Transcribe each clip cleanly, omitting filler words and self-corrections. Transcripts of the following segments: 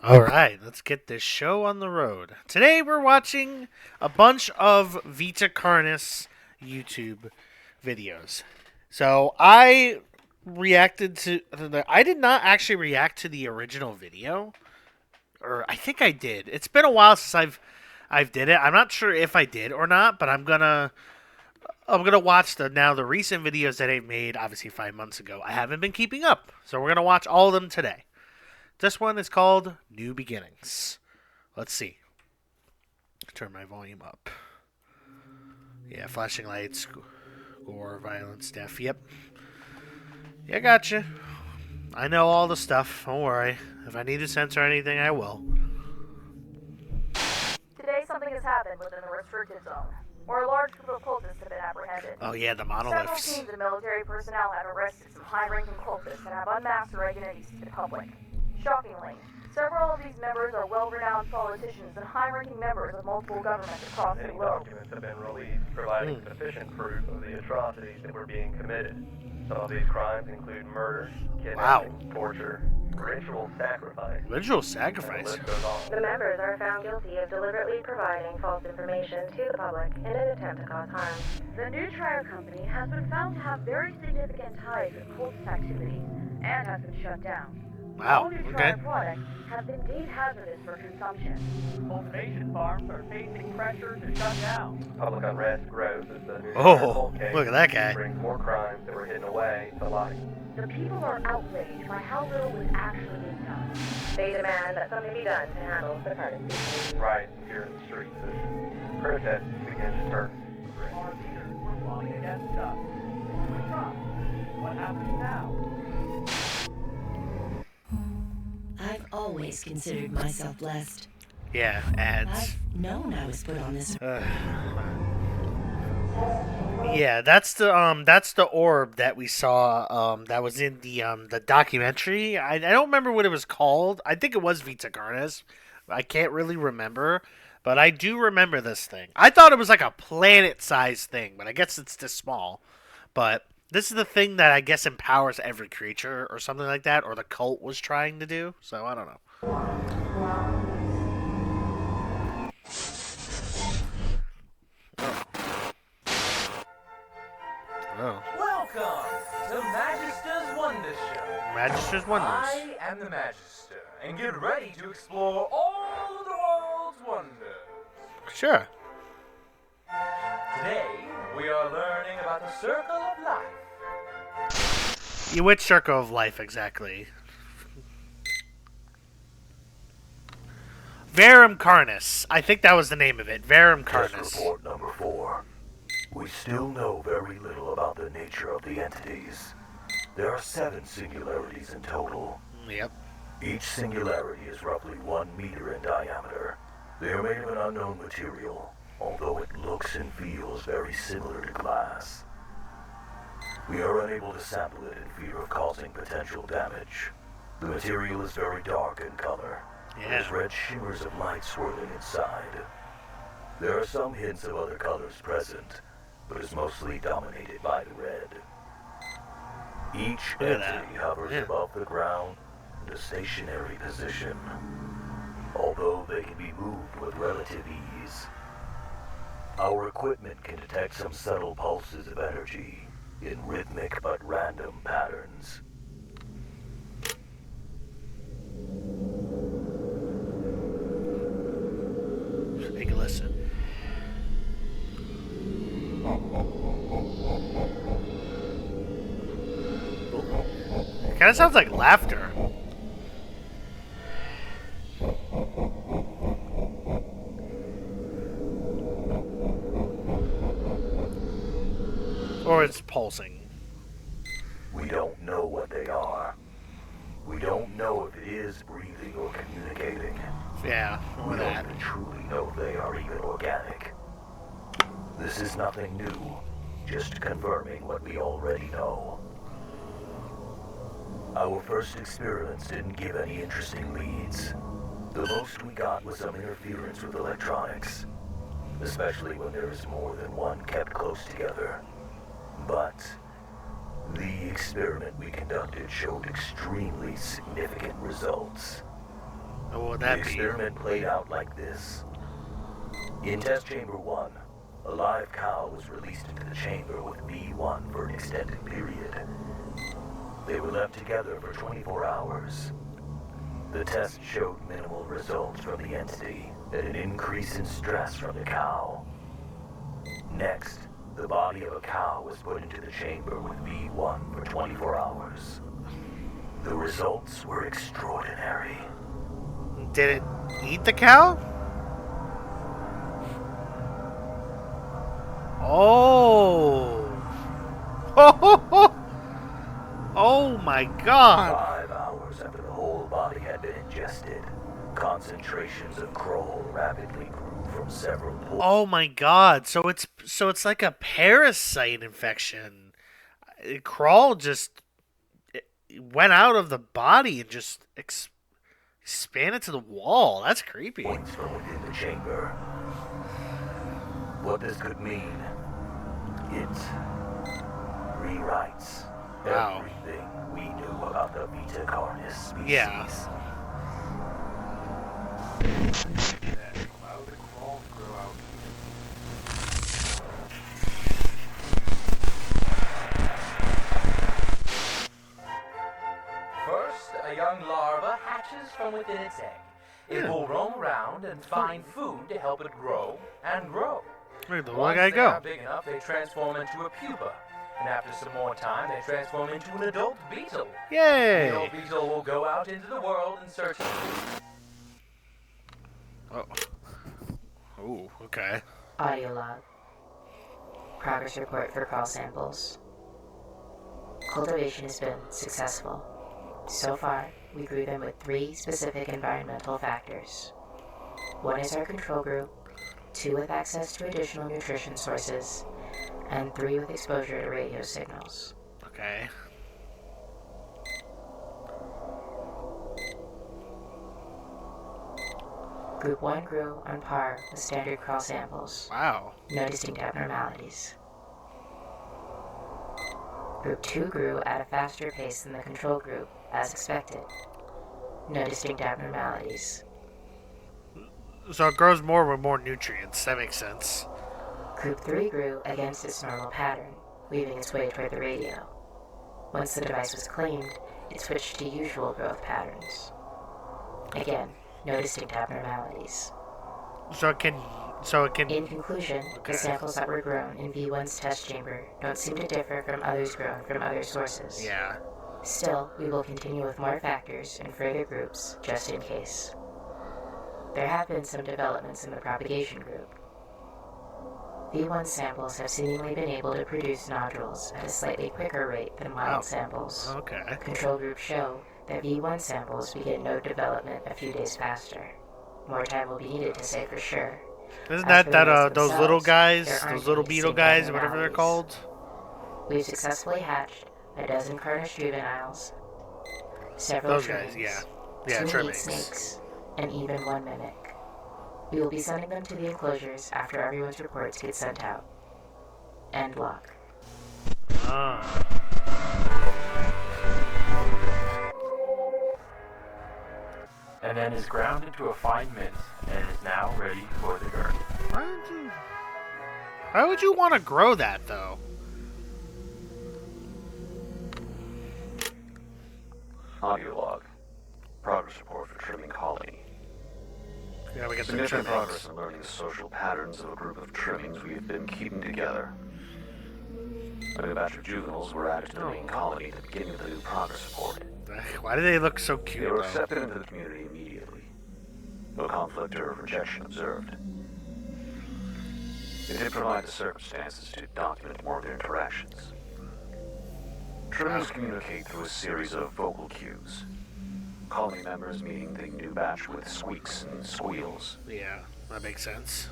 All right, let's get this show on the road. Today we're watching a bunch of Vita Carnis YouTube videos. So I reacted to. I did not actually react to the original video, or I think I did. It's been a while since I've did it. I'm not sure if I did or not, but I'm gonna watch the recent videos that I made. Obviously 5 months ago. I haven't been keeping up, so we're gonna watch all of them today. This one is called New Beginnings. Let's see. Turn my volume up. Yeah, flashing lights, gore, violence, death. Yep. Yeah, gotcha. I know all the stuff. Don't worry. If I need to censor anything, I will. Today, something has happened within the restricted zone, where a large group of cultists have been apprehended. Oh, yeah, the Several monoliths. teams of military personnel have arrested some high-ranking cultists and have unmasked their identities to the public. Shockingly, several of these members are well-renowned politicians and high-ranking members of multiple governments across the Many globe. documents have been released providing sufficient proof of the atrocities that were being committed. Some of these crimes include murder, kidnapping, torture, ritual sacrifice. Ritual And the sacrifice. list goes on. The members are found guilty of deliberately providing false information to the public in an attempt to cause harm. The new Trier Company has been found to have very significant ties with cultist activities and has been shut down. Wow, All new okay. Trier products have been deemed hazardous for consumption. Cultivation farms are facing pressure to shut down. Public unrest grows as the new Oh, case look at that guy. brings more crimes that were hidden away to light. The people are outraged by how little was actually being done. They demand that something be done to handle the Carnis. Riots appear in the streets as protests begin to turn. Our leaders were plotting against us. We trust. What happens now? I've always considered myself blessed. Yeah, ads. I've known I was put on this. Yeah, that's the orb that we saw that was in the documentary. I don't remember what it was called. I think it was Vita Carnis. I can't really remember, but I do remember this thing. I thought it was like a planet-sized thing, but I guess it's this small. But this is the thing that I guess empowers every creature or something like that, or the cult was trying to do. So I don't know. Oh. Welcome to Magister's Wonder Show. Magister's Wonders. I am the Magister, and get ready to explore all of the world's wonders. Sure. Today, we are learning about the Circle of Life. Which circle of life exactly? Verum Carnis. I think that was the name of it. Verum Test Carnis. report number 4. We still know very little about the nature of the entities. There are 7 singularities in total. Yep. Each singularity is roughly 1 meter in diameter. They are made of an unknown material, although it looks and feels very similar to glass. We are unable to sample it in fear of causing potential damage. The material is very dark in color. There's Yeah. red shimmers of light swirling inside. There are some hints of other colors present, but is mostly dominated by the red. Each Look at entity that. hovers Yeah. above the ground in a stationary position, although they can be moved with relative ease. Our equipment can detect some subtle pulses of energy in rhythmic but random patterns. Take a listen. Kind of sounds like laughter. Or it's pulsing. We don't know what they are. We don't know if it is breathing or communicating. Yeah, We or don't that. even truly know if they are even organic. This is nothing new, just confirming what we already know. Our first experiments didn't give any interesting leads. The most we got was some interference with electronics, especially when there is more than one kept close together. But the experiment we conducted showed extremely significant results. What would The that be? experiment played out like this. In test chamber 1, a live cow was released into the chamber with B1 for an extended period. They were left together for 24 hours. The test showed minimal results from the entity and an increase in stress from the cow. Next, the body of a cow was put into the chamber with B1 for 24 hours. The results were extraordinary. Did it eat the cow? Oh. Oh my god. 5 hours after the whole body had been ingested, concentrations of Kroll rapidly grew from several pools. Oh my god. So it's like a parasite infection. Crawl just went out of the body and just expanded to the wall. That's creepy. Points from within the chamber. What this could mean, it rewrites Wow. everything we knew about the Vita Carnis species. Yeah. Why would the crawl grow out? First, a young larva hatches from within its egg. It will roam around and find food to help it grow and grow. Where'd the Once one guy they are go? big enough, they transform into a pupa. And after some more time, they transform into an adult beetle. The Yay! adult beetle will go out into the world in search of Oh. Ooh, okay. Audio log. Progress report for crawl samples. Cultivation has been successful. So far, we grew them with 3 specific environmental factors. 1 is our control group, 2 with access to additional nutrition sources, and 3 with exposure to radio signals. Okay. Group 1 grew on par with standard crawl samples. Wow. No distinct abnormalities. Group 2 grew at a faster pace than the control group, as expected. No distinct abnormalities. So it grows more with more nutrients. That makes sense. Group 3 grew against its normal pattern, weaving its way toward the radio. Once the device was claimed, it switched to usual growth patterns. Again, no distinct abnormalities. So it can. In conclusion, Okay. the samples that were grown in V1's test chamber don't seem to differ from others grown from other sources. Yeah. Still, we will continue with more factors and further groups, just in case. There have been some developments in the propagation group. V1 samples have seemingly been able to produce nodules at a slightly quicker rate than wild Oh. samples. Okay. Control groups show that V1 samples begin node development a few days faster. More time will be needed to say for sure. Isn't As that for the nodes those little themselves, guys, there aren't those little any beetle distinct guys, whatever they're abnormalities. called? We've successfully hatched a dozen Carnish juveniles, several Those guys, trimmings, yeah. Yeah, 2 meat trimmings. snakes, and even 1 mimic. We will be sending them to the enclosures after everyone's reports get sent out. End lock. Ah. and then is ground into a fine mint and is now ready for the garden. Why would you want to grow that, though? Audio log. Progress report for trimming colony. Yeah, we got the Significant trimmings. progress in learning the social patterns of a group of trimmings we have been keeping together. A new batch of juveniles were added to the main colony at the beginning of the new progress report. Why do they look so They cute, were though? accepted into the community immediately. No conflict or rejection observed. It did provide the circumstances to document more of their interactions. Trimmings communicate through a series of vocal cues. Colony members meeting the new batch with squeaks and squeals. Yeah, that makes sense.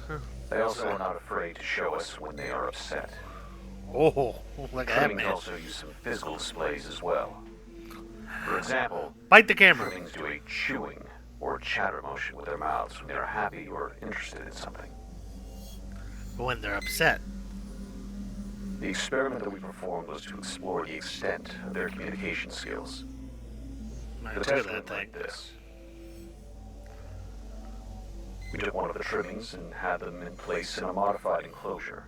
They also are not afraid to show us when they are upset. Oh, look at that, Trimmings man. also use some physical displays as well. For example, Bite the camera. trimmings do a chewing or chatter motion with their mouths when they are happy or interested in something. When they're upset. The experiment that we performed was to explore the extent of their communication skills. Man, The look at test that went thing. like this. We took one of the trimmings and had them in place in a modified enclosure.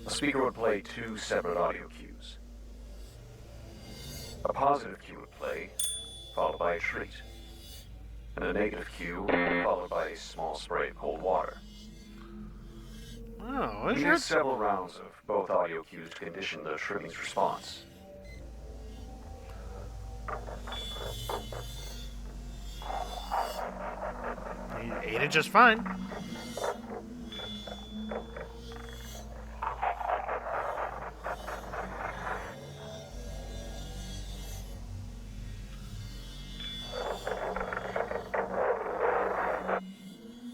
A speaker would play 2 separate audio cues. A positive cue would play, followed by a treat. And a negative cue, followed by a small spray of cold water. Oh, We used several rounds of both audio cues to condition the trimming's response. He ate it just fine.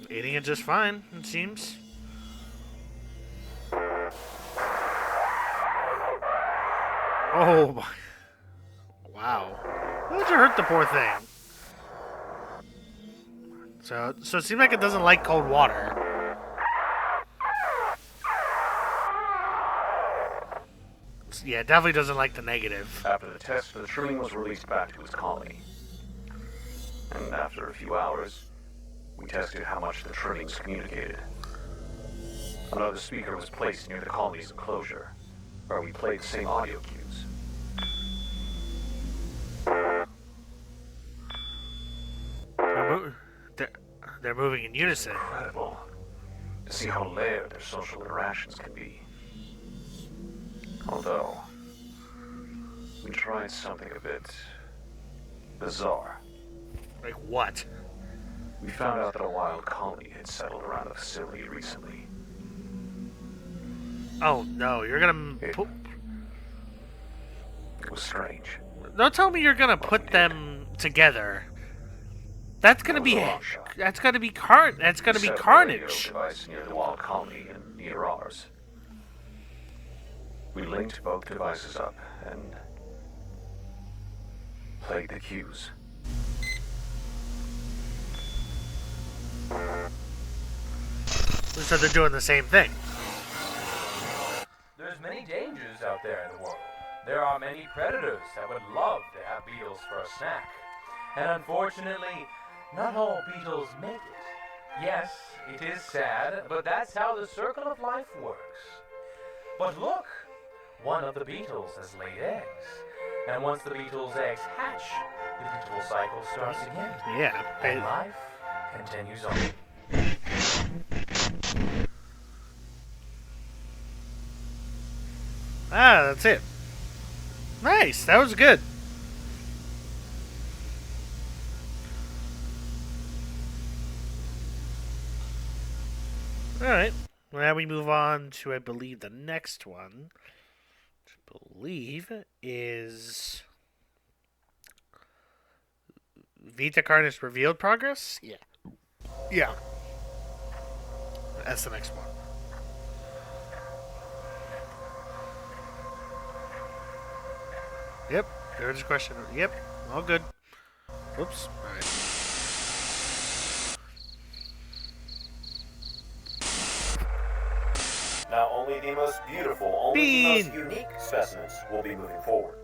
Eating it just fine, it seems. Oh my. Wow. Why'd you hurt the poor thing? So it seems like it doesn't like cold water. Yeah, it definitely doesn't like the negative. After the test, the trimming was released back to its colony. And after a few hours, we tested how much the trimmings communicated. Another speaker was placed near the colony's enclosure, where we played the same audio cues. They're moving in unison. Incredible to see how layered their social interactions can be. Although, we tried something a bit bizarre. Like what? We found out that a wild colony had settled around the facility recently. Oh no, you're gonna It was strange. Don't tell me you're gonna put them together. That's gonna be that's gonna be carnage. Radio device near the wild colony and near ours. We linked both devices up and played the cues. So they're doing the same thing. There's many dangers out there in the world. There are many predators that would love to have beetles for a snack. And unfortunately, not all beetles make it. Yes, it is sad, but that's how the circle of life works. But look, one of the beetles has laid eggs. And once the beetle's eggs hatch, the beetle cycle starts again. Yeah. And life continues on. Ah, that's it. Nice, that was good. Alright, well, now we move on to, I believe, the next one. Which I believe is Vita Carnis revealed progress? Yeah. Yeah. That's the next one. Yep, there's a question. Yep, all good. Whoops. Alright. Now only the most beautiful, only the most unique specimens will be moving forward.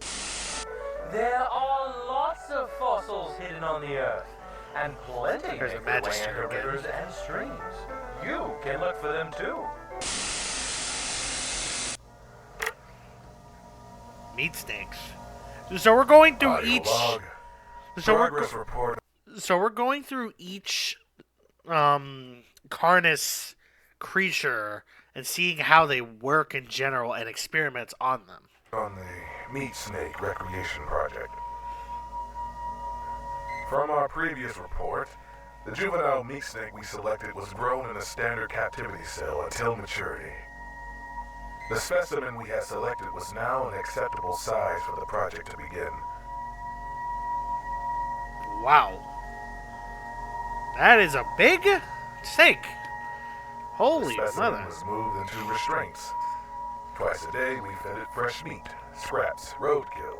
There are lots of fossils hidden on the Earth, and plenty make their way into rivers and streams. You can look for them too. Meat snakes. So we're going through Audio each. log. Progress report. So we're going through each Carnis creature and seeing how they work in general and experiments on them. On the Meat Snake Recreation Project. From our previous report, the juvenile meat snake we selected was grown in a standard captivity cell until maturity. The specimen we had selected was now an acceptable size for the project to begin. Wow. That is a big snake. Holy the specimen mother. was moved into restraints. Twice a day we fed it fresh meat, scraps, roadkill,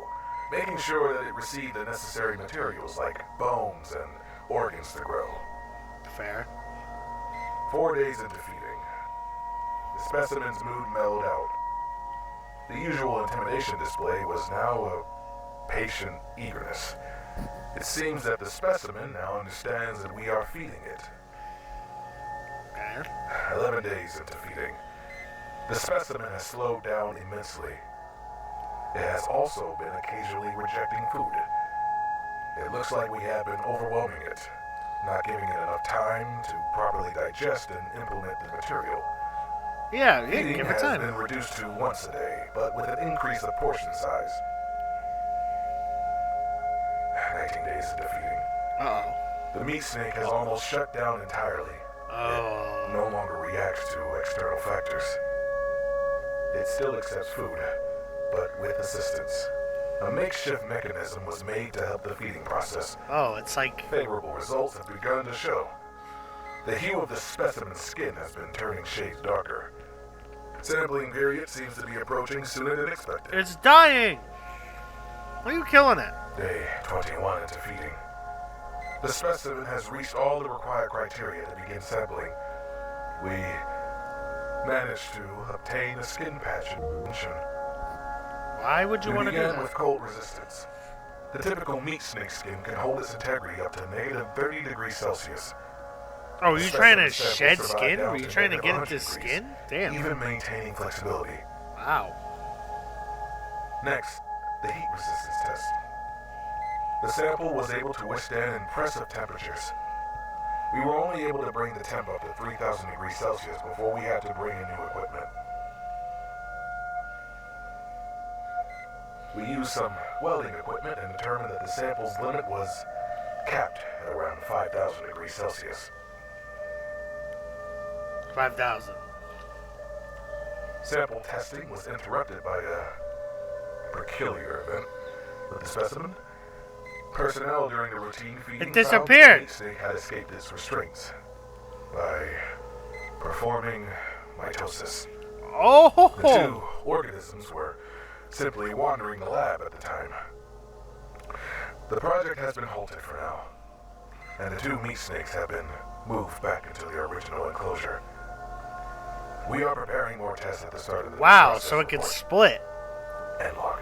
making sure that it received the necessary materials like bones and organs to grow. Fair. 4 days into feeding, the specimen's mood mellowed out. The usual intimidation display was now a patient eagerness. It seems that the specimen now understands that we are feeding it, Okay. 11 days into feeding, the specimen has slowed down immensely. It has also been occasionally rejecting food. It looks like we have been overwhelming it, not giving it enough time to properly digest and implement the material. Yeah, Feeding give it has time. been reduced to once a day, but with an increase of portion size. 19 days into feeding. Uh-oh. The meat snake has almost shut down entirely. Oh. It no longer reacts to external factors. It still accepts food, but with assistance. A makeshift mechanism was made to help the feeding process. Oh, it's like... Favorable results have begun to show. The hue of the specimen's skin has been turning shades darker. Sampling period seems to be approaching sooner than expected. It's dying! Why are you killing it? Day 21 into feeding. The specimen has reached all the required criteria to begin sampling. We managed to obtain a skin patch invention. Why would you want to do began that? with cold resistance. The typical meat snake skin can hold its integrity up to negative 30 degrees Celsius. Oh, The you trying to specimen shed samples survive skin? down Were you to trying to negative get 100 into degrees, skin? Damn. even maintaining flexibility. Wow. Next, the heat resistance test. The sample was able to withstand impressive temperatures. We were only able to bring the temp up to 3,000 degrees Celsius before we had to bring in new equipment. We used some welding equipment and determined that the sample's limit was capped at around 5,000 degrees Celsius. 5,000. Sample testing was interrupted by a peculiar event with the specimen. Personnel during the routine feeding It disappeared. found the meat snake had escaped its restraints by performing mitosis. Oh! The two organisms were simply wandering the lab at the time. The project has been halted for now, and the two meat snakes have been moved back into their original enclosure. We are preparing more tests at the start of the Wow, process so it can report. split. And log.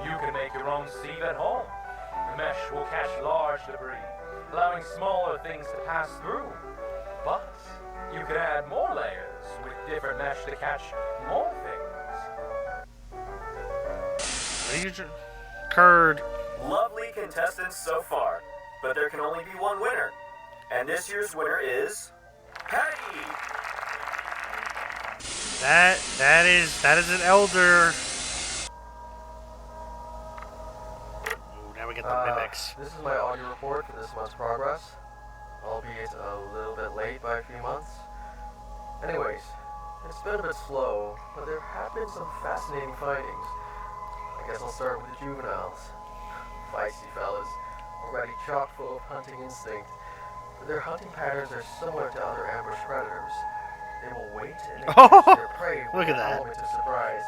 You can make your own sieve at home. The mesh will catch large debris, allowing smaller things to pass through. But you can add more layers with different mesh to catch more things. What are you curd? Lovely contestants so far, but there can only be one winner. And this year's winner is Patty! That is an elder. Ooh, now we get the mimics. This is my audio report for this month's progress, albeit a little bit late by a few months. Anyways, it's been a bit slow, but there have been some fascinating findings. I guess I'll start with the juveniles. Feisty fellas, already chock full of hunting instinct. Their hunting patterns are similar to other ambush predators. They will wait and catch their prey Look with at an that. element of surprise.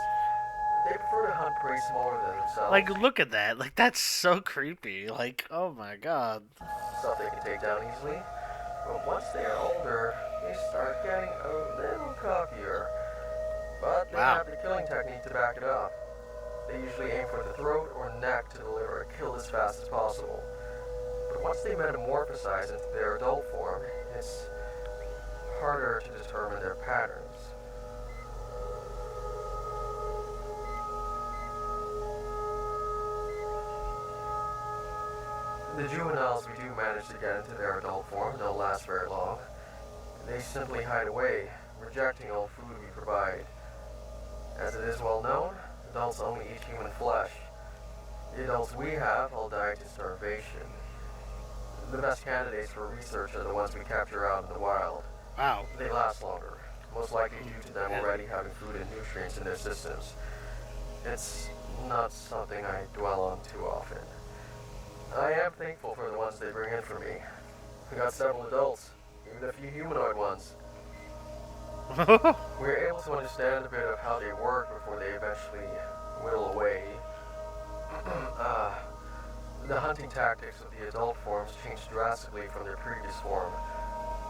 They prefer to hunt prey smaller than themselves. Like, look at that. Like, that's so creepy. Like, oh my god. Stuff they can take down easily. But once they are older, they start getting a little cockier. But they have the killing technique to back it up. They usually aim for the throat or neck to deliver a kill as fast as possible. But once they metamorphosize into their adult form, it's harder to determine their patterns. The juveniles we do manage to get into their adult form don't last very long. They simply hide away, rejecting all food we provide. As it is well known, adults only eat human flesh. The adults we have all die to starvation. The best candidates for research are the ones we capture out in the wild. Wow. They last longer, most likely due to them already having food and nutrients in their systems. It's not something I dwell on too often. I am thankful for the ones they bring in for me. We got several adults, even a few humanoid ones. We're able to understand a bit of how they work before they eventually whittle away. The hunting tactics of the adult forms change drastically from their previous form.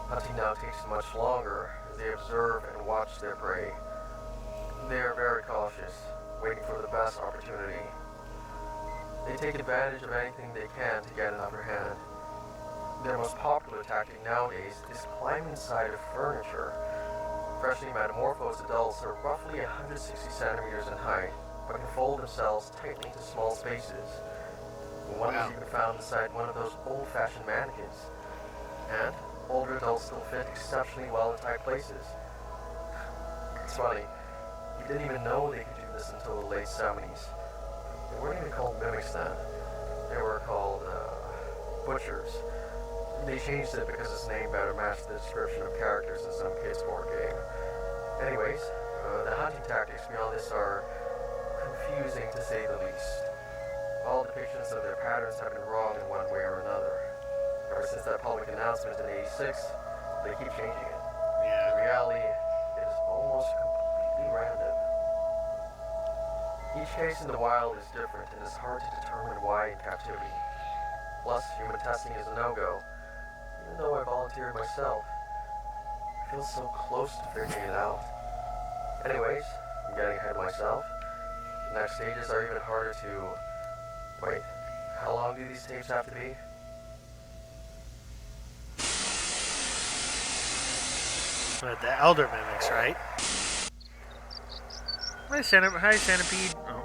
Hunting now takes much longer as they observe and watch their prey. They are very cautious, waiting for the best opportunity. They take advantage of anything they can to get an upper hand. Their most popular tactic nowadays is climbing inside of furniture. Freshly metamorphosed adults are roughly 160 centimeters in height, but can fold themselves tightly into small spaces. One is even found inside one of those old-fashioned mannequins. And older adults still fit exceptionally well in tight places. It's funny, you didn't even know they could do this until the late 70s. They weren't even called mimics then. They were called, butchers. They changed it because its name better matched the description of characters in some kids' board game. Anyways, the hunting tactics beyond this are confusing to say the least. All depictions of their patterns have been wrong in one way or another. Ever since that public announcement in '86, they keep changing it. In reality, it is almost completely random. Each case in the wild is different, and it's hard to determine why in captivity. Plus, human testing is a no-go. Even though I volunteered myself, I feel so close to figuring it out. Anyways, I'm getting ahead of myself. The next stages are even harder to... Wait, how long do these tapes have to be? The elder mimics, right? Hi, Centipede. Oh.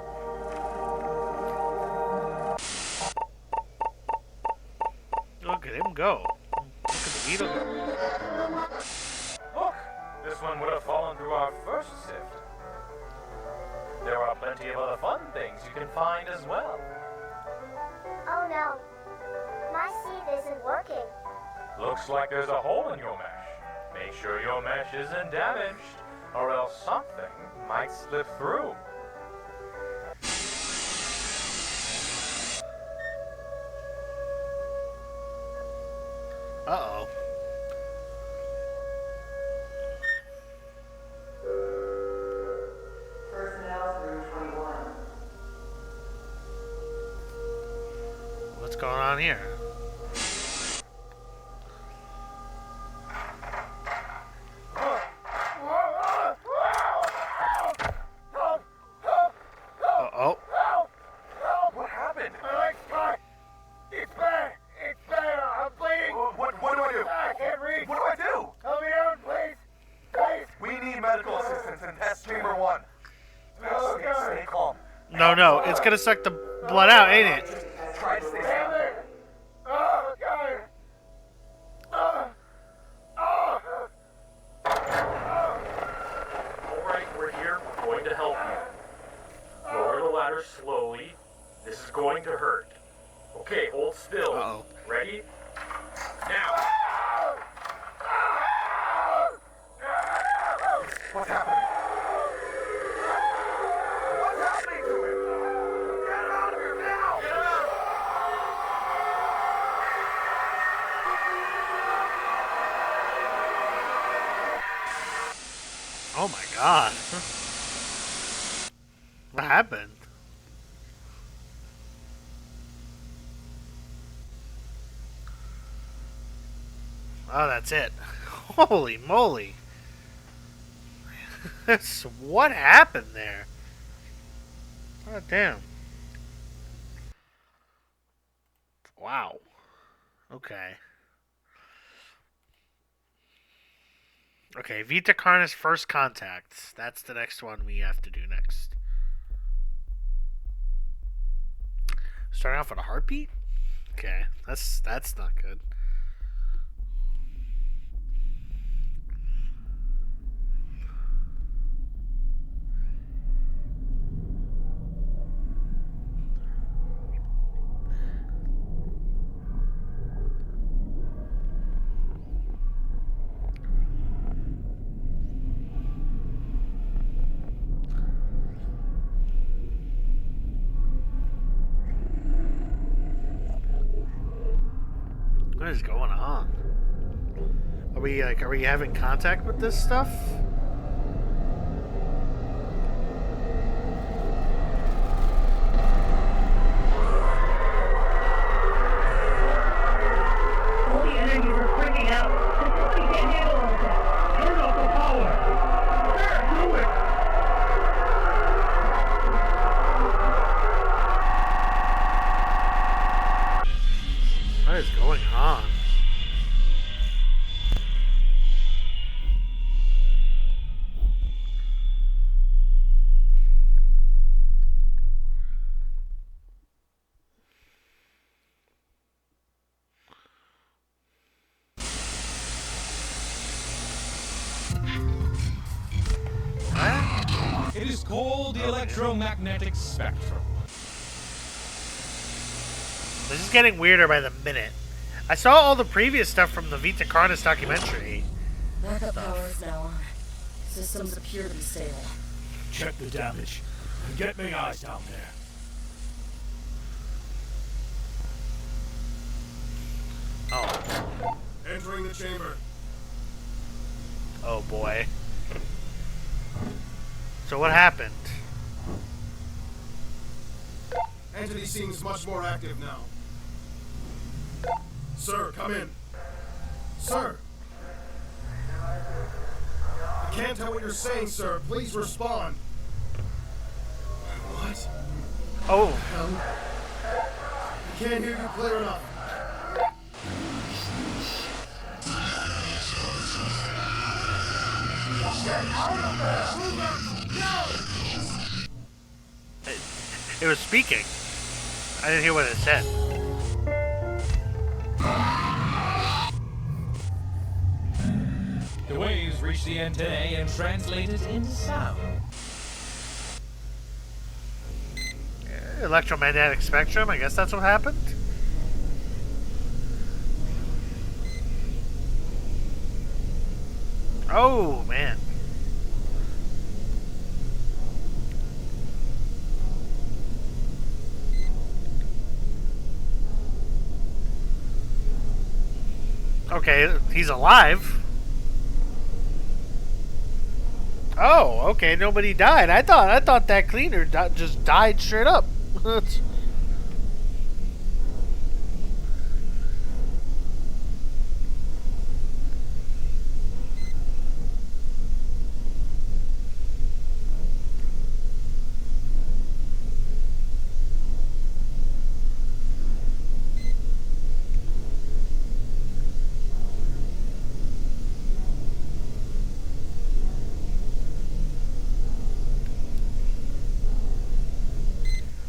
Look at him go. Look at the beetle go. Look, this one would have fallen through our first sift. There are plenty of other fun things you can find as well. Oh no, my sieve isn't working. Looks like there's a hole in your mesh. Make sure your mesh isn't damaged, or else something might slip through. Uh-oh. Personnel through 21. What's going on here? Uh-oh. What happened? My leg's caught. It's there. It's there. I'm bleeding. What do I do? I can't reach. What do I do? Help me out, please. Please. We need medical assistance in test chamber 1. Oh, God. Stay calm. No, it's gonna suck the blood out, ain't it? Try to stay Damn calm. it. Oh, God. Alright, we're here. We're going to help you. Lower the ladder slowly. This is going to hurt. Okay, hold still. Uh-oh. Ready? Now! What's happening? What's happening to him? Get him out of here now! Get him out! Oh my god. What happened? Oh, that's it. Holy moly. What happened there? God damn. Wow. Okay. Okay, Vita Carnis First Contact. That's the next one we have to do next. Starting off with a heartbeat? Okay, that's not good. What is going on? Are we having contact with this stuff? All the energies are freaking out. The system can't handle all of that. Turn off the power. There, do it. is called the electromagnetic spectrum. This is getting weirder by the minute. I saw all the previous stuff from the Vita Carnis documentary. Backup power is now on. Systems appear to be stable. Check the damage. And get me eyes down there. Oh. Entering the chamber. Oh boy. So what happened? Entity seems much more active now. Sir, come in. Sir! I can't tell what you're saying, sir. Please respond. What? Oh. I can't hear you clear enough. It was speaking. I didn't hear what it said. The waves reach the antennae and translate it into sound. Electromagnetic spectrum, I guess that's what happened. Oh, man. Okay, he's alive. Oh, okay, nobody died. I thought that cleaner just died straight up.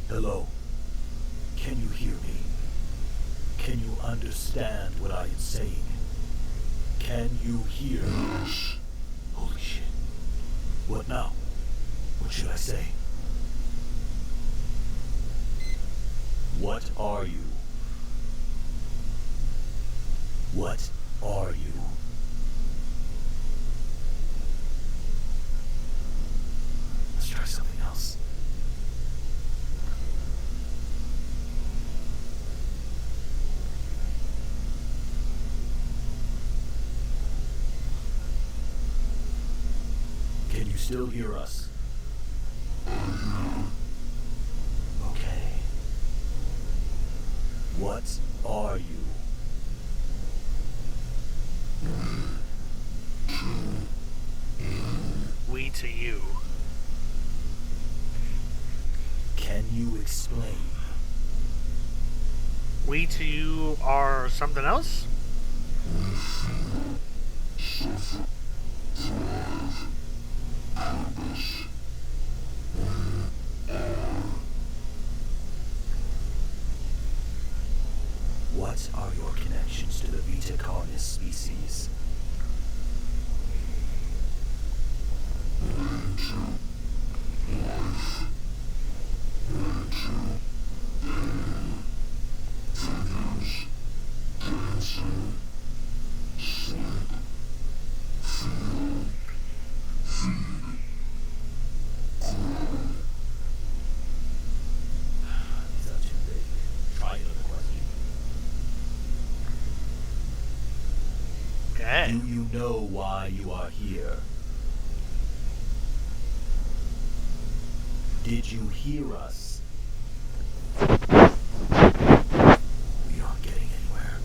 Hello. Can you hear me? Can you understand what I am saying? Can you hear? Holy shit. What now? What should I say? What are you? What are you? Let's try something else. Can you still hear us? Okay. What are you? We to you. Can you explain? We to you are something else? What are your connections to the Vita Carnis species? Okay. Do you know why you are here? Did you hear us? We aren't getting anywhere.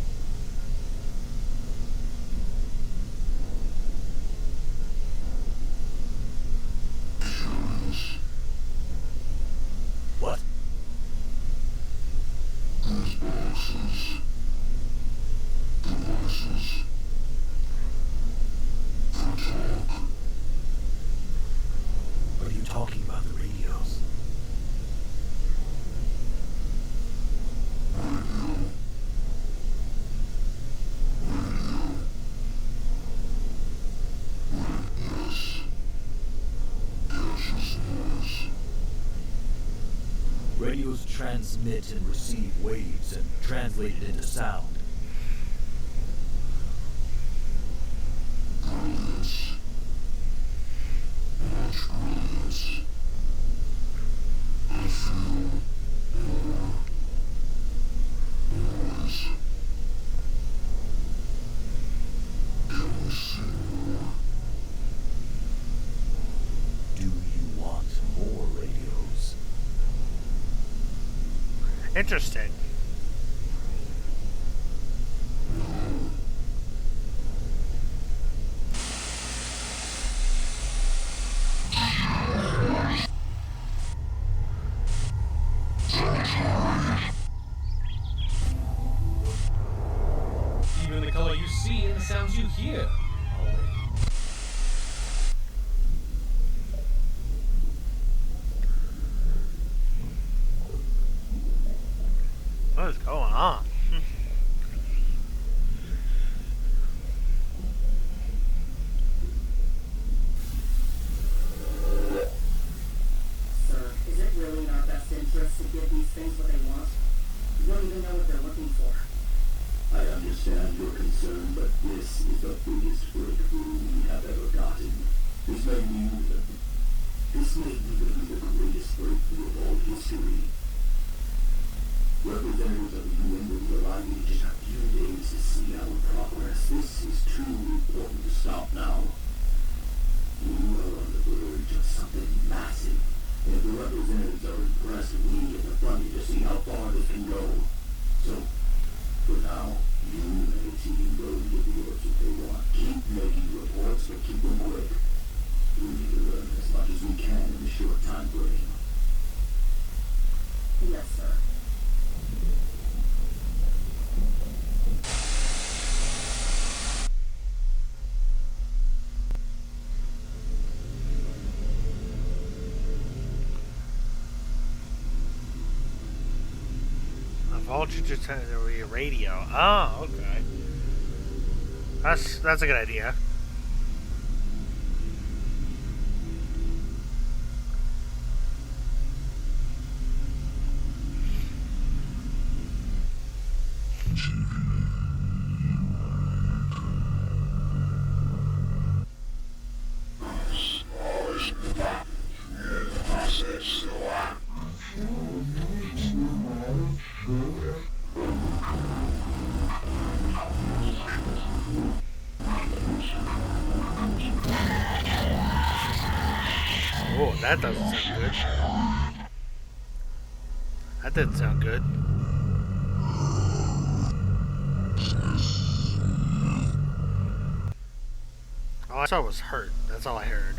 What? What are you talking about, the radios? Radios transmit and receive waves and translate it into sound. Do you want more radios? Interesting. Even the color you see and the sounds you hear. What is going on? Sir, is it really in our best interest to give these things what they want? You don't even know what they're looking for. I understand your concern, but this is the biggest breakthrough we have ever gotten. This may be the greatest breakthrough of all history. Representatives of the UN will be arriving in just a few days to see our progress. This is too important to stop now. We are on the verge of something massive. And if the representatives are impressed, we get the funding to see how far this can go. So, for now, you and your team go and get the orders if they want. Keep making reports, but keep them quick. We need to learn as much as we can in a short time frame. Yes, sir. Voltage attenuated radio. Oh, okay. That's a good idea. Oh, that doesn't sound good. That didn't sound good. All I saw was hurt. That's all I heard.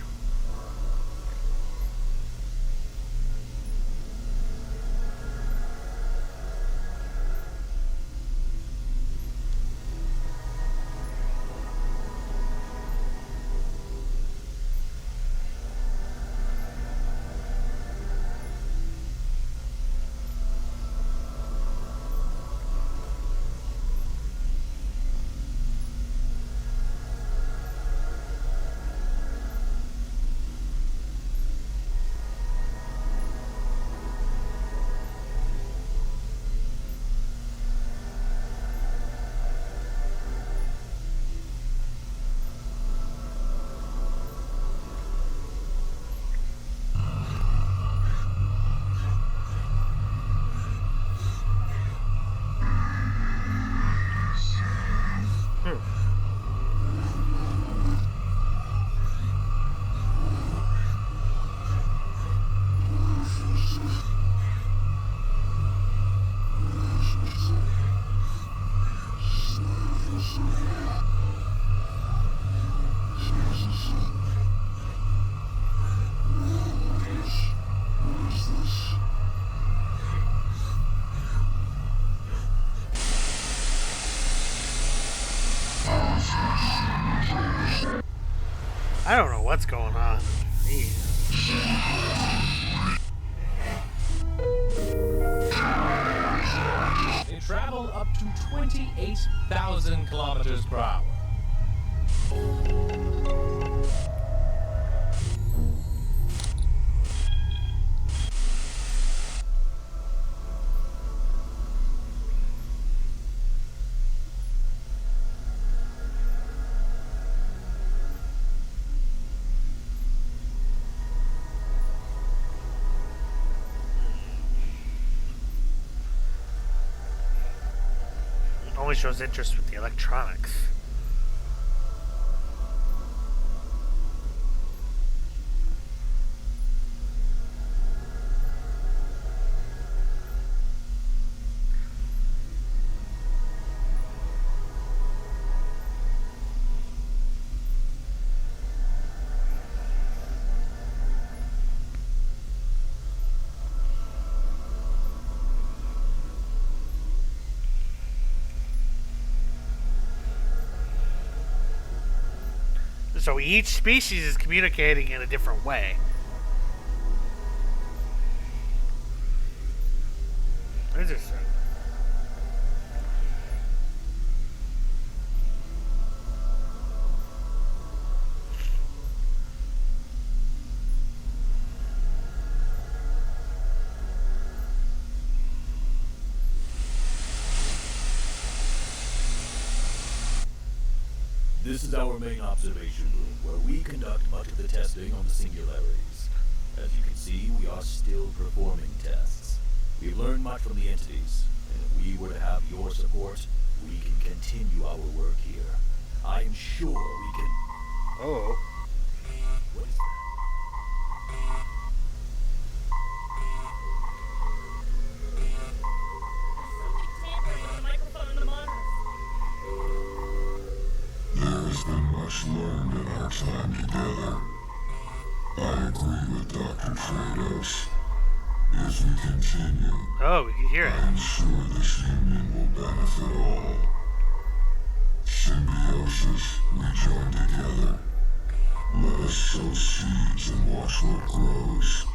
I don't know what's going on. They travel up to 28,000 kilometers per hour. definitely shows interest with the electronics. So each species is communicating in a different way. Interesting. This is our main observation room, where we conduct much of the testing on the singularities. As you can see, we are still performing tests. We've learned much from the entities, and if we were to have your support, we can continue our work here. I am sure we can... Oh. What is that? There has been much learned in our time together. I agree with Dr. Kratos. As we continue, oh, we can hear it. I am sure this union will benefit all. Symbiosis, we join together. Let us sow seeds and watch what grows.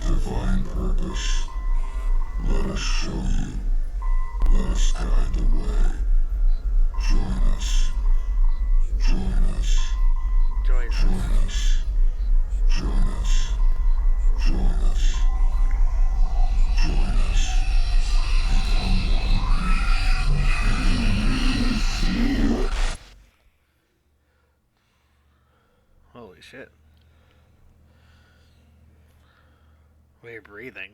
Divine purpose. Let us show you. Let us guide the way. Join us. Join us. Join us. Join us. Join us. Join us. Join us. Become one. Holy shit. We're breathing.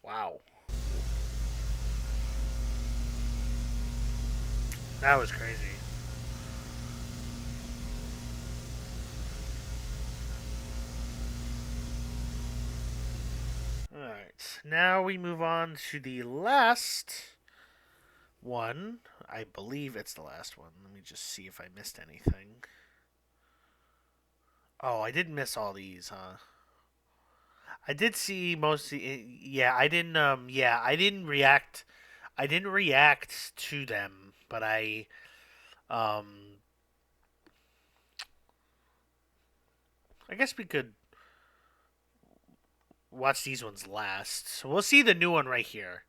Wow. That was crazy. Alright, now we move on to the last one. I believe it's the last one. Let me just see if I missed anything. Oh, I didn't miss all these, huh? I did see mostly. Yeah, I didn't. I didn't react. I didn't react to them, but I guess we could watch these ones last. So we'll see the new one right here,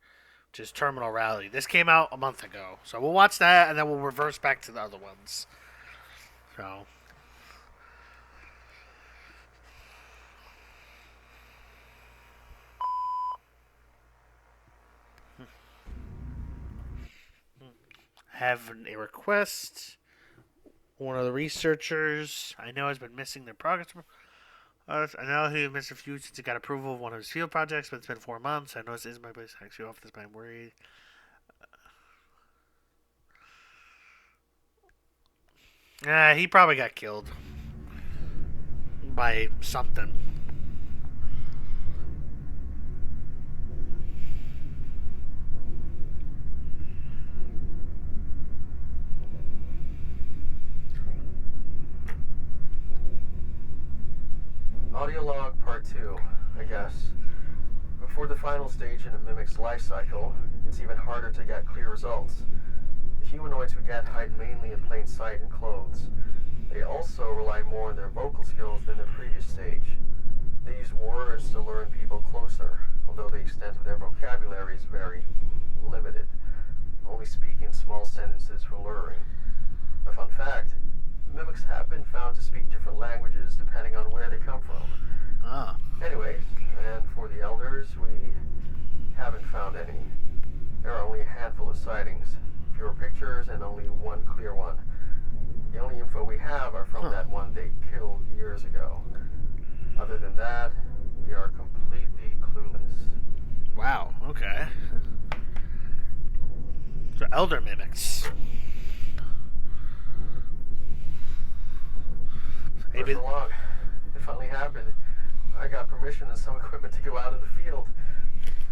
which is Terminal Rally. This came out a month ago, so we'll watch that and then we'll reverse back to the other ones. So. Have a request. One of the researchers I know has been missing their progress. I know he missed a few since he got approval of one of his field projects, but it's been 4 months. I know this is my place actually off this, but I'm worried. He probably got killed by something. Audio log part 2, I guess. Before the final stage in a mimic's life cycle, it's even harder to get clear results. The humanoids we get hide mainly in plain sight and clothes. They also rely more on their vocal skills than the previous stage. They use words to lure in people closer, although the extent of their vocabulary is very limited, only speaking small sentences for luring. A fun fact, mimics have been found to speak different languages depending on where they come from. Ah. Anyways, and for the elders, we haven't found any. There are only a handful of sightings, fewer pictures, and only one clear one. The only info we have are from that one they killed years ago. Other than that, we are completely clueless. Wow, okay. Elder mimics. Where's the log? It finally happened. I got permission and some equipment to go out in the field.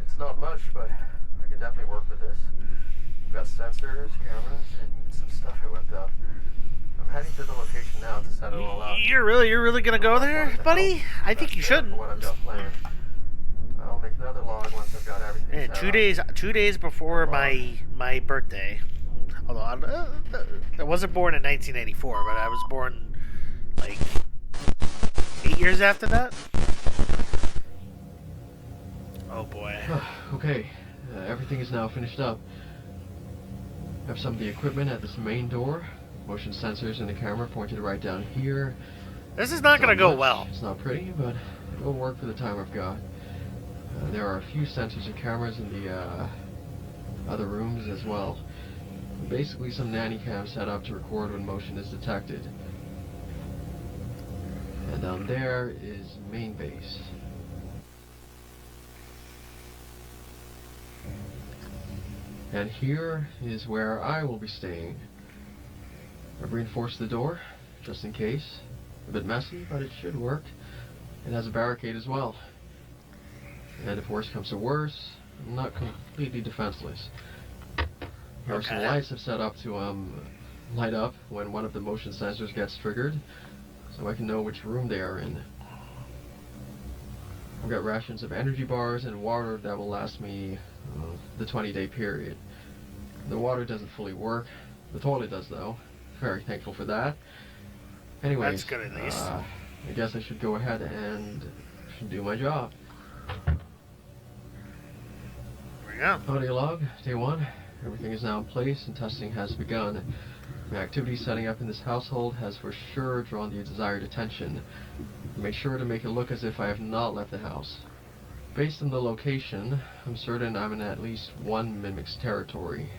It's not much, but I can definitely work with this. We've got sensors, cameras, and even some stuff I whipped up. I'm heading to the location now to set it all up. You're really gonna go there, buddy? I think you shouldn't. What I've got planned. I'll make another log once I've got everything Man, set up. 2 days before my birthday. Although I wasn't born in 1984, but I was born like 8 years after that. Oh boy. Okay, everything is now finished up. I have some of the equipment at this main door. Motion sensors and the camera pointed right down here. This is not going to go well. It's not pretty, but it will work for the time I've got. There are a few sensors and cameras in the other rooms as well. Basically some nanny cams set up to record when motion is detected. And down there is main base. And here is where I will be staying. I've reinforced the door, just in case. A bit messy, but it should work. It has a barricade as well. And if worse comes to worse, I'm not completely defenseless. Here are some lights I've set up to light up when one of the motion sensors gets triggered, so I can know which room they are in. I've got rations of energy bars and water that will last me the 20-day period. The water doesn't fully work. The toilet does, though. Very thankful for that. Anyways, that's good at least. I guess I should go ahead and do my job. There we go. Audio log, day 1. Everything is now in place and testing has begun. My activity setting up in this household has for sure drawn the desired attention. Make sure to make it look as if I have not left the house. Based on the location, I'm certain I'm in at least one mimic's territory.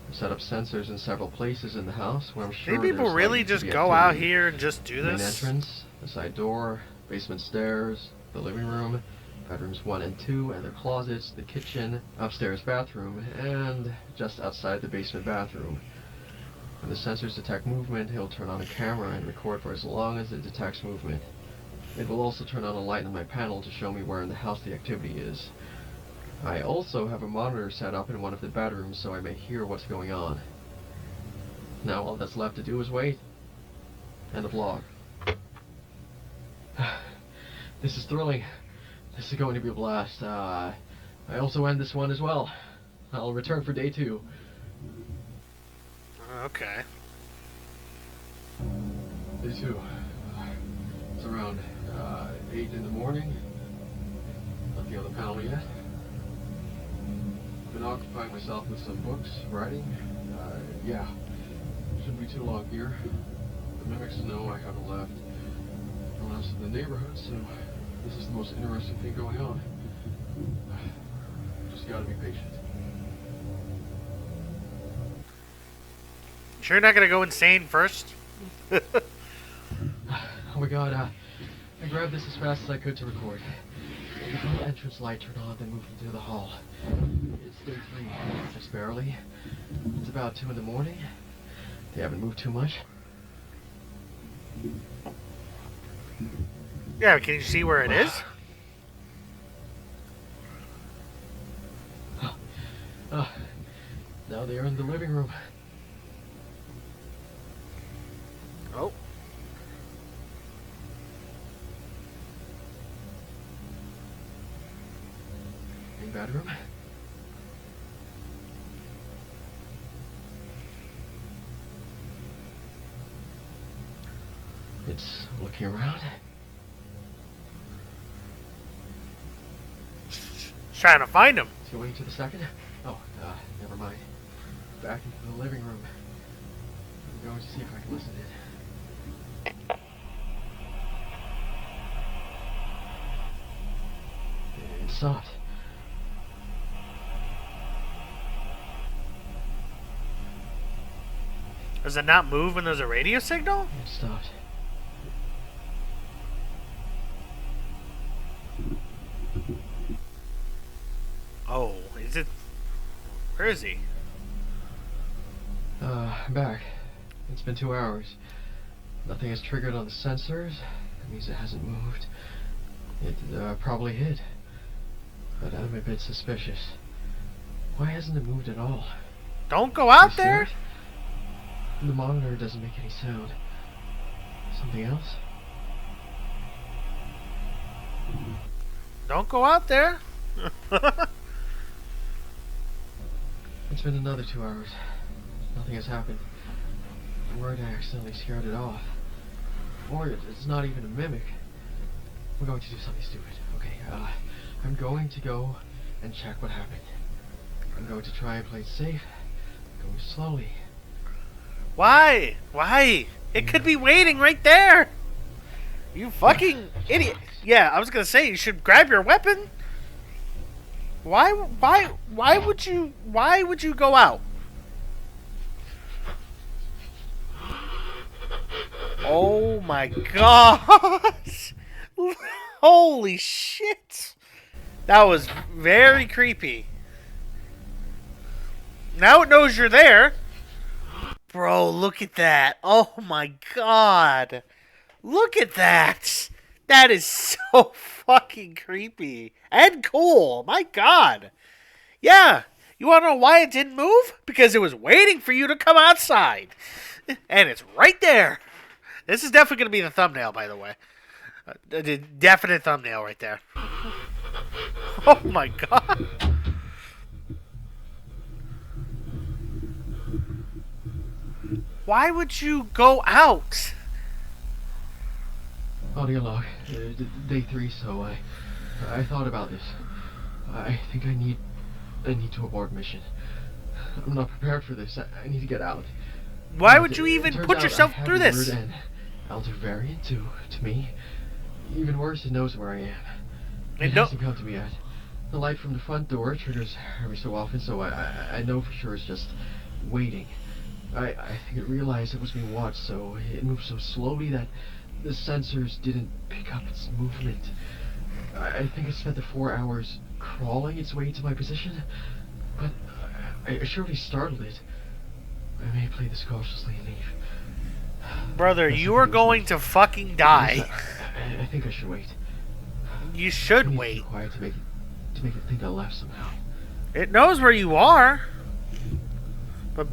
I've set up sensors in several places in the house where I'm sure maybe people really just go out here and just do this. Main entrance, the side door, basement stairs, the living room, bedrooms 1 and 2 and their closets, the kitchen, upstairs bathroom, and just outside the basement bathroom. When the sensors detect movement, he'll turn on a camera and record for as long as it detects movement. It will also turn on a light on my panel to show me where in the house the activity is. I also have a monitor set up in one of the bedrooms so I may hear what's going on. Now all that's left to do is wait. And the vlog. This is thrilling. This is going to be a blast. I also end this one as well. I'll return for day 2. Okay. Day 2. It's around 8 in the morning. Nothing on the panel yet. I've been occupying myself with some books, writing. Yeah, shouldn't be too long here. The mimics know I haven't left. No one else in the neighborhood, so this is the most interesting thing going on. Just gotta be patient. Sure you're not gonna go insane first? Oh my god, I grabbed this as fast as I could to record. The front entrance light turned on, then moved into the hall. It's day 3, just barely. It's about 2 in the morning. They haven't moved too much. Yeah, can you see where it is? Now they are in the living room. Oh. Main bedroom. It's looking around. Trying to find him. Is he waiting to the second? Oh, never mind. Back into the living room. I'm going to see if I can listen in. It stopped. Does it not move when there's a radio signal? It stopped. Oh, is it? Where is he? I'm back. It's been 2 hours. Nothing has triggered on the sensors. That means it hasn't moved. It probably hid. But I'm a bit suspicious. Why hasn't it moved at all? Don't go out there! The monitor doesn't make any sound. Something else? Don't go out there! It's been another 2 hours. Nothing has happened. I'm worried I accidentally scared it off. Or it's not even a mimic. We're going to do something stupid. Okay, I'm going to go and check what happened. I'm going to try and play it safe. Going slowly. Why? Why? It could be waiting right there! You fucking idiot! Yeah, I was gonna say, you should grab your weapon. Why would you go out? Oh my god! Holy shit! That was very creepy. Now it knows you're there. Bro, look at that. Oh my god. Look at that. That is so fucking creepy. And cool. My god. Yeah. You want to know why it didn't move? Because it was waiting for you to come outside. And it's right there. This is definitely going to be the thumbnail, by the way. The definite thumbnail right there. Oh my god. Why would you go out? Audio log. Day 3, so I thought about this. I think I need to abort mission. I'm not prepared for this. I need to get out. Why would you even put yourself through this? An Elder variant to me. Even worse, it knows where I am. It hasn't come to me yet. The light from the front door triggers every so often, so I know for sure it's just waiting. I think it realized it was being watched, so it moved so slowly that the sensors didn't pick up its movement. I think it spent the 4 hours crawling its way to my position, but I surely startled it. I may play this cautiously and leave. Brother, you are going to fucking die. I think I should wait. You should wait. Be quiet to make it think I left somehow. It knows where you are. But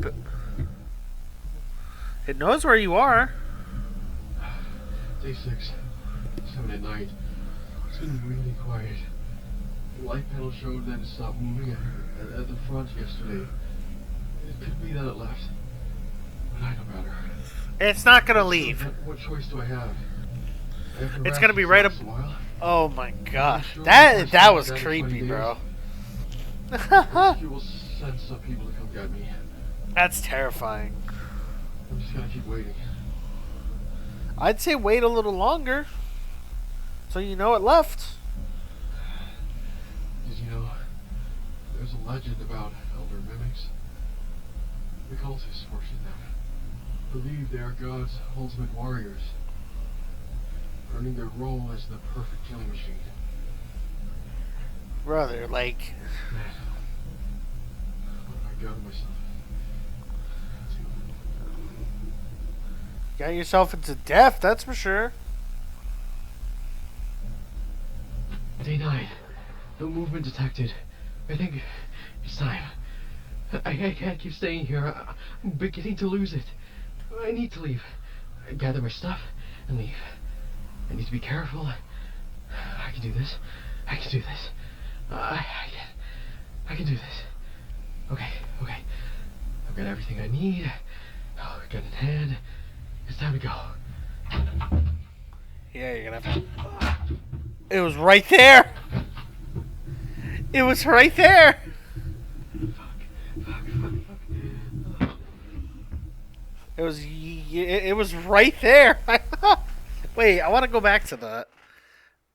it knows where you are. Day 6, 7 at night. It's been really quiet. The light panel showed that it stopped moving at the front yesterday. It could be that it left. But I don't matter. It's not gonna leave. What choice do I have? It's gonna be right up. Oh my god, that was creepy, bro. You will send some people to come get me. That's terrifying. I'm just gonna keep waiting. I'd say wait a little longer, so you know it left. Did you know there's a legend about elder mimics? The cultists worship them. Believe they are God's ultimate warriors, earning their role as the perfect killing machine. Brother, like... What have I gotten myself? Got yourself into death, that's for sure. Day 9. No movement detected. I think it's time. I can't keep staying here. I'm beginning to lose it. I need to leave. Gather my stuff and leave. I need to be careful. I can do this. I can do this. I can do this. Okay. I've got everything I need. Oh, gun in hand. It's time to go. Yeah, you're gonna have to... It was right there! It was right there! It was right there! Wait, I want to go back to that.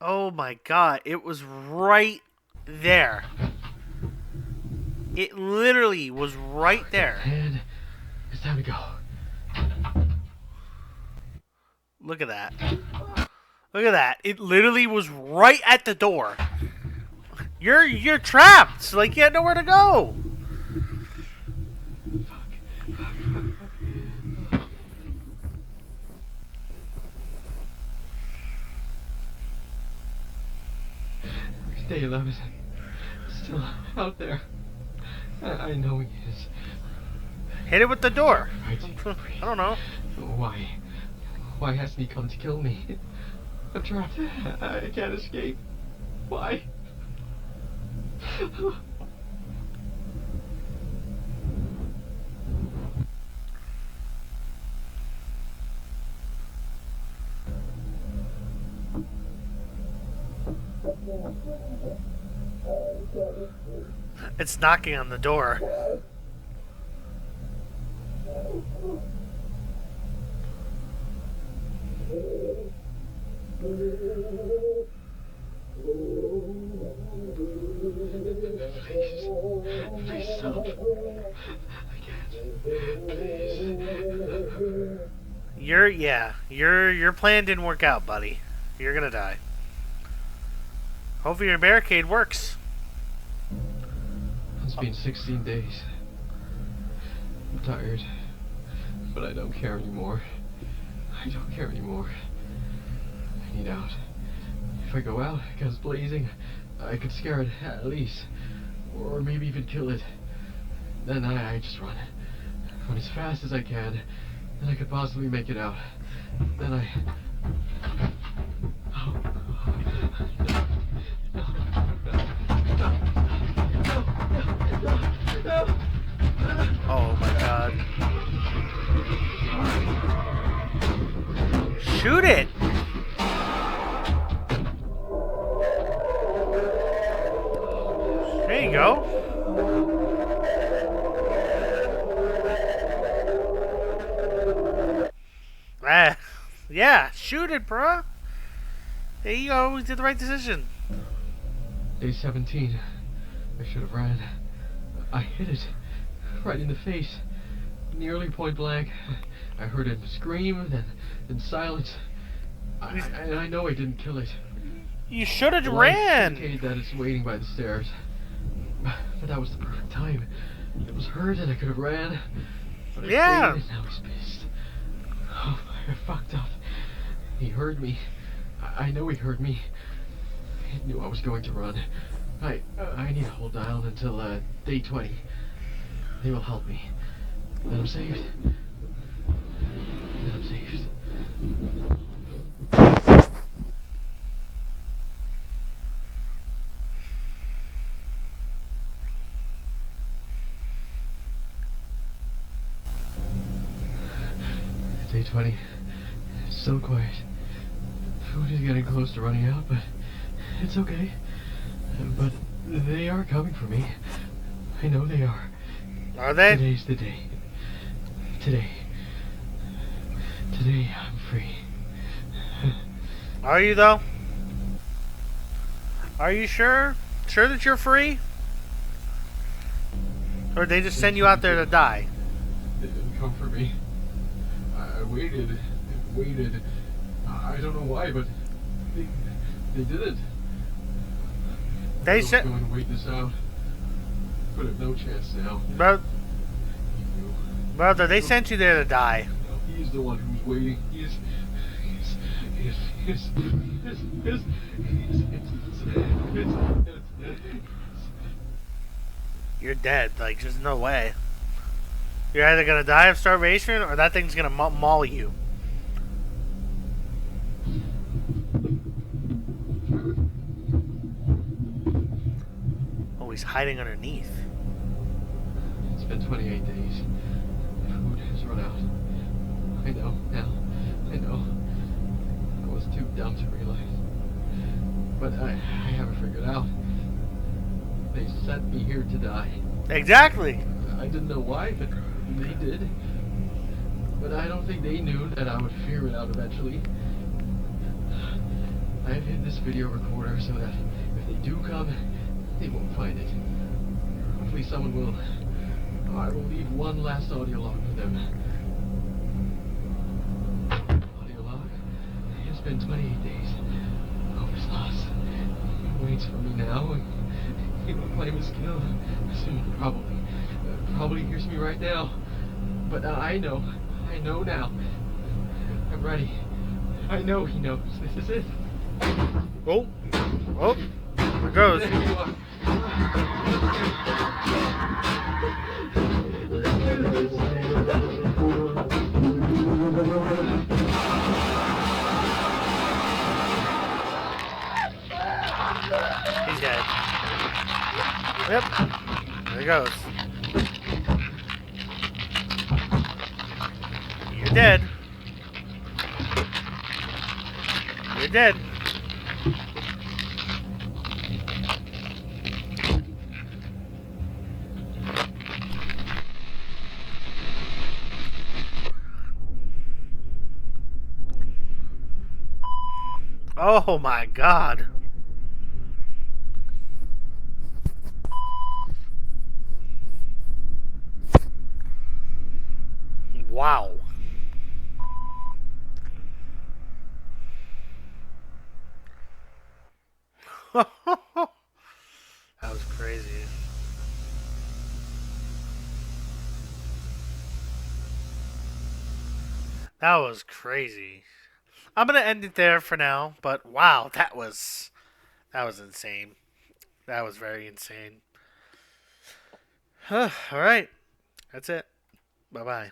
Oh my god, it was right there. It literally was right there. And it's time to go. Look at that. Look at that. It literally was right at the door. You're trapped. Like, you had nowhere to go. Day 11. Still out there. I know he is. Hit it with the door. Right. I don't know. Why? Why hasn't he come to kill me? I'm trapped. I can't escape. Why? It's knocking on the door. Please stop. I can't. Please. Your plan didn't work out, buddy. You're gonna die. Hopefully your barricade works. It's been 16 days. I'm tired, but I don't care anymore. I don't care anymore. I need out. If I go out, guns blazing, I could scare it at least, or maybe even kill it. Then I just run as fast as I can, and I could possibly make it out. Then I... Oh my god. Shoot it! There you go. Ah, yeah, shoot it, bruh. There you go, we did the right decision. Day 17. I should have ran. I hit it. Right in the face. Nearly point blank. I heard him scream, then silence. I know I didn't kill it. You should have Lights ran. indicate that it's waiting by the stairs. But that was the perfect time. It was hurt and I could have ran. But I Yeah. stayed and now he's pissed. Oh, I fucked up. He heard me. I know he heard me. He knew I was going to run. I need to hold down until day 20. They will help me. Then I'm saved. Then I'm saved. Day 20. It's so quiet. Food is getting close to running out, but it's okay. But they are coming for me. I know they are. Are they? Today's the day. Today I'm free. Are you though? Are you sure? Sure that you're free? Or did they just send you out there to die? They didn't come for me. I waited. I don't know why, but they didn't. They I was said. going to wait this out, but I've no chance now. Brother, they sent you there to die. No, he's the one who's waiting. You're dead. Like, there's no way. You're either gonna die of starvation or that thing's gonna maul you. Oh, he's hiding underneath. It's been 28 days. Food has run out. I know now. I know. I was too dumb to realize. But I have it figured out. They sent me here to die. Exactly. I didn't know why, but they did. But I don't think they knew that I would figure it out eventually. I've hid this video recorder so that if they do come, they won't find it. Hopefully someone will. I will leave one last audio log for them. Audio log? It's been 28 days. Hope is lost. He waits for me now. He will claim his kill soon, probably. Probably hears me right now. But I know now. I'm ready. I know he knows. This is it. Oh. Oh. it goes. He's dead. Yep. There he goes. You're dead. You're dead. Oh my god. Wow. That was crazy. That was crazy. I'm gonna end it there for now, but wow, that was insane. That was very insane. All right, that's it. Bye bye.